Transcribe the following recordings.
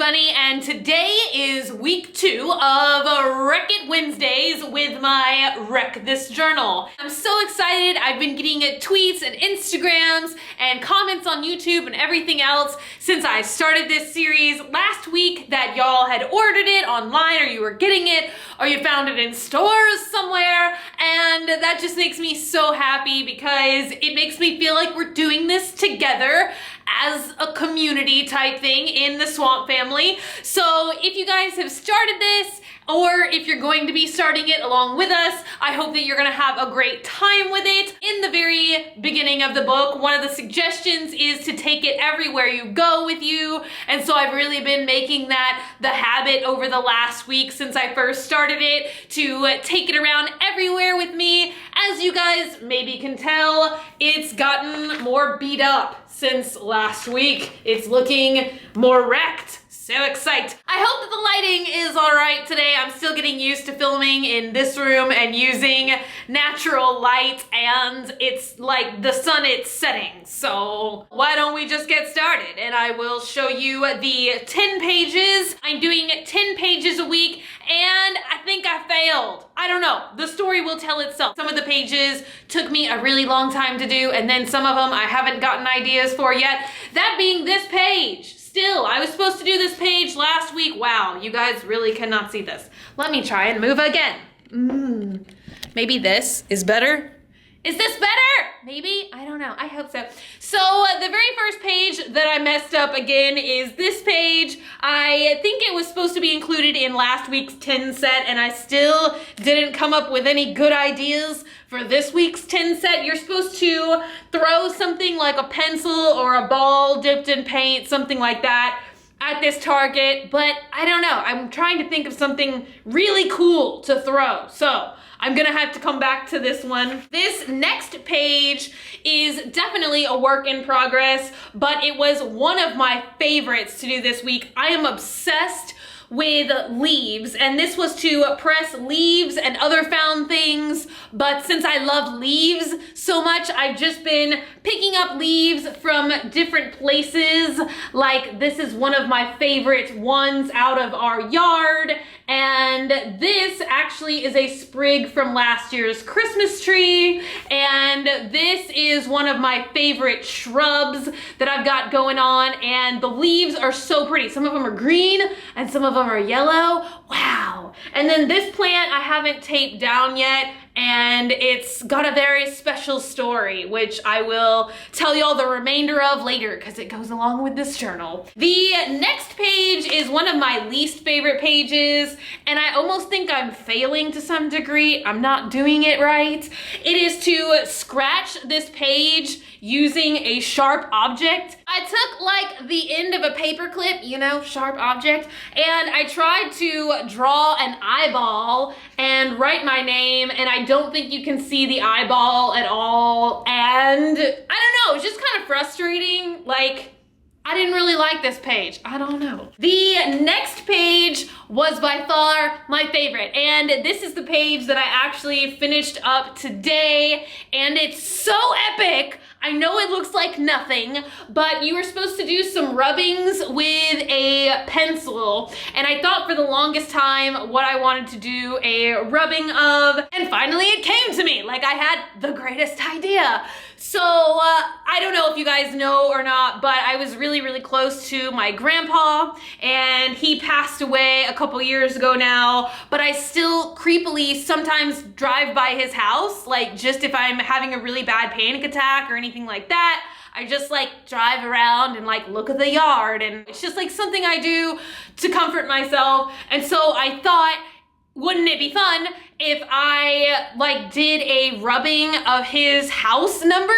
Bunny, and today is week 2 of Wreck It Wednesdays with my Wreck This Journal. I'm so excited. I've been getting tweets and Instagrams and comments on YouTube and everything else since I started this series last week that y'all had ordered it online, or you were getting it, or you found it in stores somewhere, and that just makes me so happy because it makes me feel like we're doing this together as a community type thing in the Swamp family. So if you guys have started this, or if you're going to be starting it along with us, I hope that you're gonna have a great time with it. In the very beginning of the book, one of the suggestions is to take it everywhere you go with you, and so I've really been making that the habit over the last week since I first started it, to take it around everywhere with me. As you guys maybe can tell, it's gotten more beat up since last week. It's looking more wrecked. So excited. I hope that the lighting is all right today. I'm still getting used to filming in this room and using natural light, and it's like the sun is setting. So why don't we just get started, and I will show you the 10 pages. I'm doing 10 pages a week, and I think I failed. I don't know. The story will tell itself. Some of the pages took me a really long time to do, and then some of them I haven't gotten ideas for yet. That being this page. Still, I was supposed to do this page last week. Wow, you guys really cannot see this. Let me try and move again. Maybe this is better. Is this better? Maybe? I don't know. I hope so. So the very first page that I messed up again is this page. I think it was supposed to be included in last week's 10 set, and I still didn't come up with any good ideas for this week's 10 set. You're supposed to throw something like a pencil or a ball dipped in paint, something like that, at this target, but I don't know. I'm trying to think of something really cool to throw. So I'm gonna have to come back to this one. This next page is definitely a work in progress, but it was one of my favorites to do this week. I am obsessed with leaves, and this was to press leaves and other found things, but since I love leaves so much, I've just been picking up leaves from different places. Like, this is one of my favorite ones out of our yard, and this actually is a sprig from last year's Christmas tree, and this is one of my favorite shrubs that I've got going on, and the leaves are so pretty. Some of them are green and some of them are yellow. Wow. And then this plant I haven't taped down yet, and it's got a very special story, which I will tell y'all the remainder of later because it goes along with this journal. The next page is one of my least favorite pages, and I almost think I'm failing to some degree. I'm not doing it right. It is to scratch this page using a sharp object. I took like the end of a paper clip, you know, sharp object, and I tried to draw an eyeball and write my name, and I don't think you can see the eyeball at all, and I don't know, it's just kind of frustrating. Like, I didn't really like this page. I don't know. The next page was by far my favorite, and this is the page that I actually finished up today, and it's so epic. I know it looks like nothing, but you were supposed to do some rubbings with a pencil, and I thought for the longest time what I wanted to do a rubbing of, and finally it came to me. Like, I had the greatest idea. So I don't know if you guys know or not, but I was really, really close to my grandpa, and he passed away a couple years ago now, but I still creepily sometimes drive by his house, like just if I'm having a really bad panic attack or anything like that. I just like drive around and like look at the yard, and it's just like something I do to comfort myself. And so I thought, wouldn't it be fun if I like did a rubbing of his house numbers?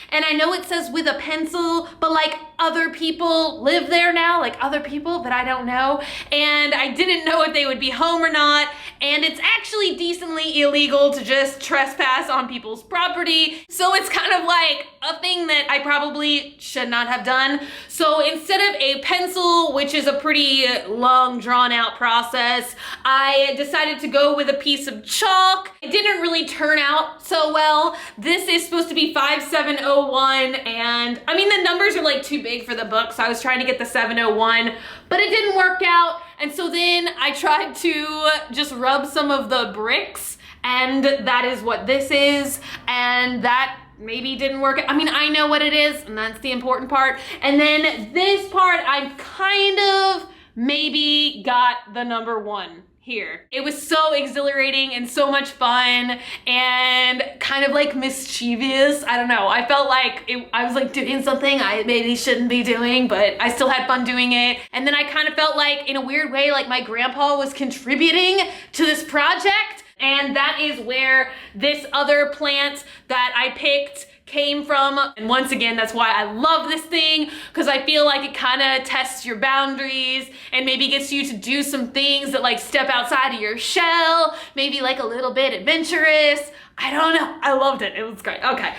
And I know it says with a pencil, but like other people live there now, like other people that I don't know, and I didn't know if they would be home or not, and it's actually decently illegal to just trespass on people's property, so it's kind of like a thing that I probably should not have done. So instead of a pencil, which is a pretty long drawn out process, I decided to go with a piece of chalk. It didn't really turn out so well. This is supposed to be 5701, and I mean the numbers are like too big for the book, so I was trying to get the 701, but it didn't work out. And so then I tried to just rub some of the bricks, and that is what this is, and that maybe didn't work. I mean, I know what it is, and that's the important part. And then this part, I kind of maybe got the number 1 here. It was so exhilarating and so much fun and kind of like mischievous. I don't know. I felt like I was like doing something I maybe shouldn't be doing, but I still had fun doing it. And then I kind of felt like, in a weird way, like my grandpa was contributing to this project. And that is where this other plant that I picked came from. And once again, that's why I love this thing, because I feel like it kind of tests your boundaries and maybe gets you to do some things that like step outside of your shell, maybe like a little bit adventurous. I don't know. I loved it. It was great. Okay.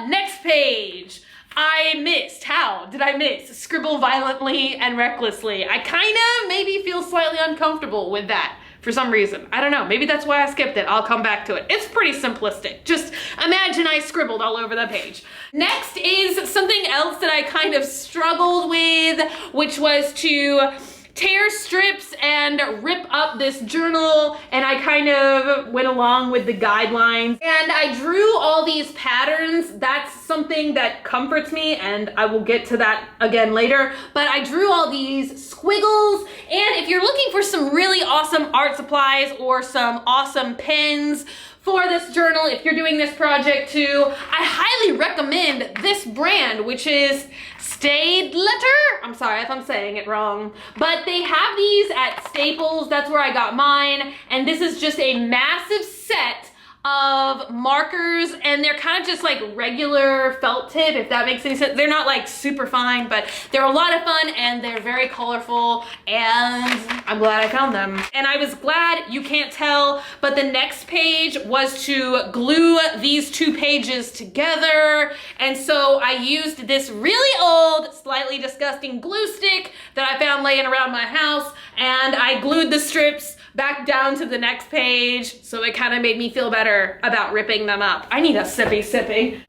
Next page. I missed. How did I miss? Scribble violently and recklessly. I kind of maybe feel slightly uncomfortable with that. For some reason. I don't know. Maybe that's why I skipped it. I'll come back to it. It's pretty simplistic. Just imagine I scribbled all over the page. Next is something else that I kind of struggled with, which was to tear strips and rip up this journal, and I kind of went along with the guidelines and I drew all these patterns. That's something that comforts me, and I will get to that again later, but I drew all these squiggles. And if you're looking for some really awesome art supplies or some awesome pens for this journal, if you're doing this project too, I highly recommend this brand, which is Letter. I'm sorry if I'm saying it wrong, but they have these at Staples. That's where I got mine. And this is just a massive set of markers, and they're kind of just like regular felt tip, if that makes any sense. They're not like super fine, but they're a lot of fun and they're very colorful, and I'm glad I found them. And I was glad, you can't tell, but the next page was to glue these 2 pages together. And so I used this really old, slightly disgusting glue stick that I found laying around my house, and I glued the strips back down to the next page, so it kind of made me feel better about ripping them up. I need a sippy.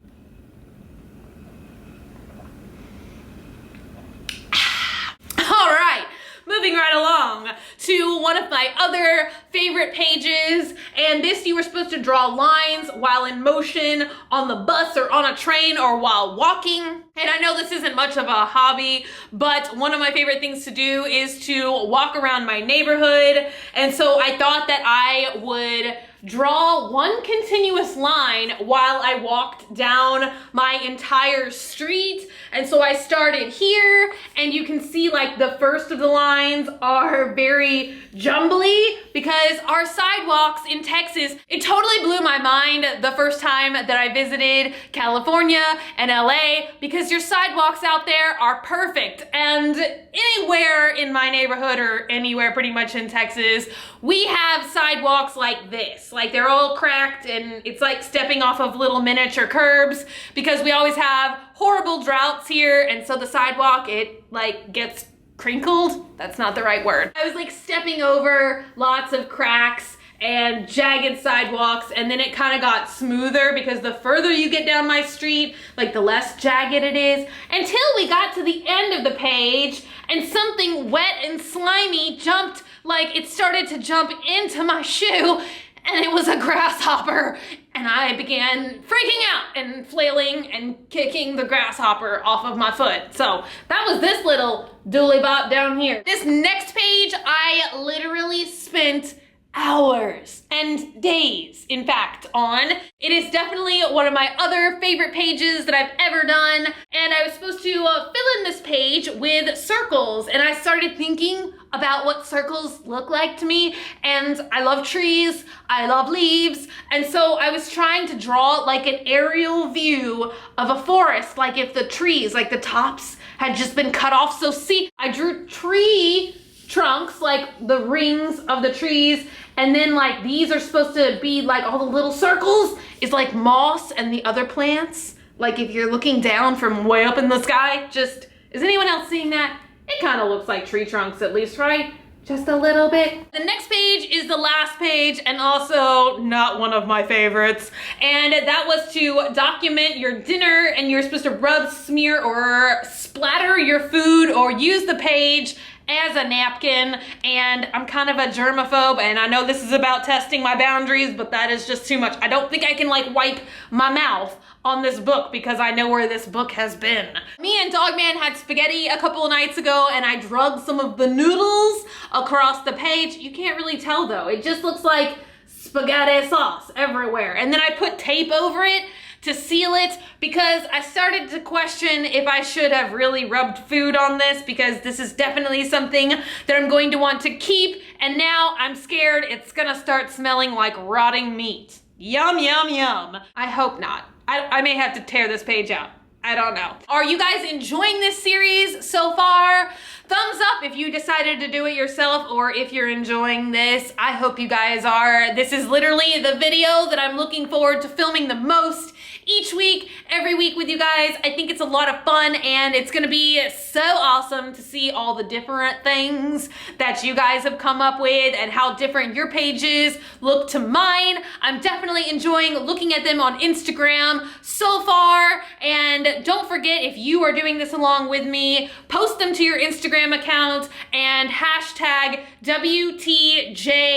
All right, moving right along to one of my other favorite pages, and this you were supposed to draw lines while in motion on the bus or on a train or while walking. And I know this isn't much of a hobby, but one of my favorite things to do is to walk around my neighborhood. And so I thought that I would draw one continuous line while I walked down my entire street. And so I started here, and you can see like the first of the lines are very jumbly because our sidewalks in Texas, it totally blew my mind the first time that I visited California and LA, because your sidewalks out there are perfect. And anywhere in my neighborhood or anywhere pretty much in Texas, we have sidewalks like this. Like they're all cracked and it's like stepping off of little miniature curbs, because we always have horrible droughts here, and so the sidewalk, it like gets crinkled. That's not the right word. I was like stepping over lots of cracks and jagged sidewalks, and then it kind of got smoother because the further you get down my street, like the less jagged it is, until we got to the end of the page and something wet and slimy jumped, like it started to jump into my shoe, and it was a grasshopper, and I began freaking out and flailing and kicking the grasshopper off of my foot. So that was this little dooley bop down here. This next page, I literally spent hours and days, in fact, on. It is definitely one of my other favorite pages that I've ever done, and I was supposed to fill in this page with circles, and I started thinking about what circles look like to me, and I love trees, I love leaves, and so I was trying to draw like an aerial view of a forest, like if the trees, like the tops had just been cut off. So see, I drew tree trunks, like the rings of the trees, and then like these are supposed to be like all the little circles is like moss and the other plants. Like if you're looking down from way up in the sky, just, is anyone else seeing that? It kind of looks like tree trunks at least, right? Just a little bit. The next page is the last page and also not one of my favorites. And that was to document your dinner, and you're supposed to rub, smear, or splatter your food or use the page as a napkin. And I'm kind of a germaphobe, and I know this is about testing my boundaries, but that is just too much. I don't think I can like wipe my mouth on this book because I know where this book has been. Me and Dogman had spaghetti a couple of nights ago, and I drugged some of the noodles across the page. You can't really tell though. It just looks like spaghetti sauce everywhere. And then I put tape over it to seal it because I started to question if I should have really rubbed food on this, because this is definitely something that I'm going to want to keep, and now I'm scared it's gonna start smelling like rotting meat. Yum, yum, yum. I hope not. I may have to tear this page out. I don't know. Are you guys enjoying this series so far? Thumbs up if you decided to do it yourself, or if you're enjoying this. I hope you guys are. This is literally the video that I'm looking forward to filming the most each week, every week with you guys. I think it's a lot of fun, and it's gonna be so awesome to see all the different things that you guys have come up with and how different your pages look to mine. I'm definitely enjoying looking at them on Instagram so far, and don't forget, if you are doing this along with me, post them to your Instagram account and hashtag WTJSF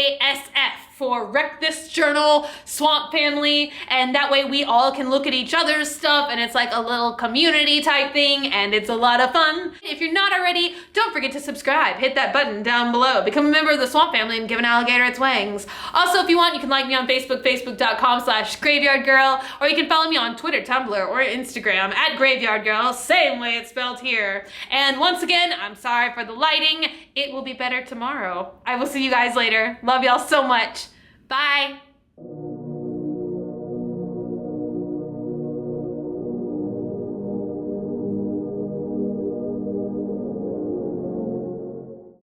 for Wreck This Journal Swamp Family, and that way we all can look at each other's stuff, and it's like a little community type thing, and it's a lot of fun. If you're not already, don't forget to subscribe. Hit that button down below. Become a member of the Swamp Family and give an alligator its wings. Also, if you want, you can like me on Facebook, facebook.com/graveyardgirl, or you can follow me on Twitter, Tumblr, or Instagram @graveyardgirl, same way it's spelled here. And once again, I'm sorry for the lighting. It will be better tomorrow. I will see you guys later. Love y'all so much. Bye.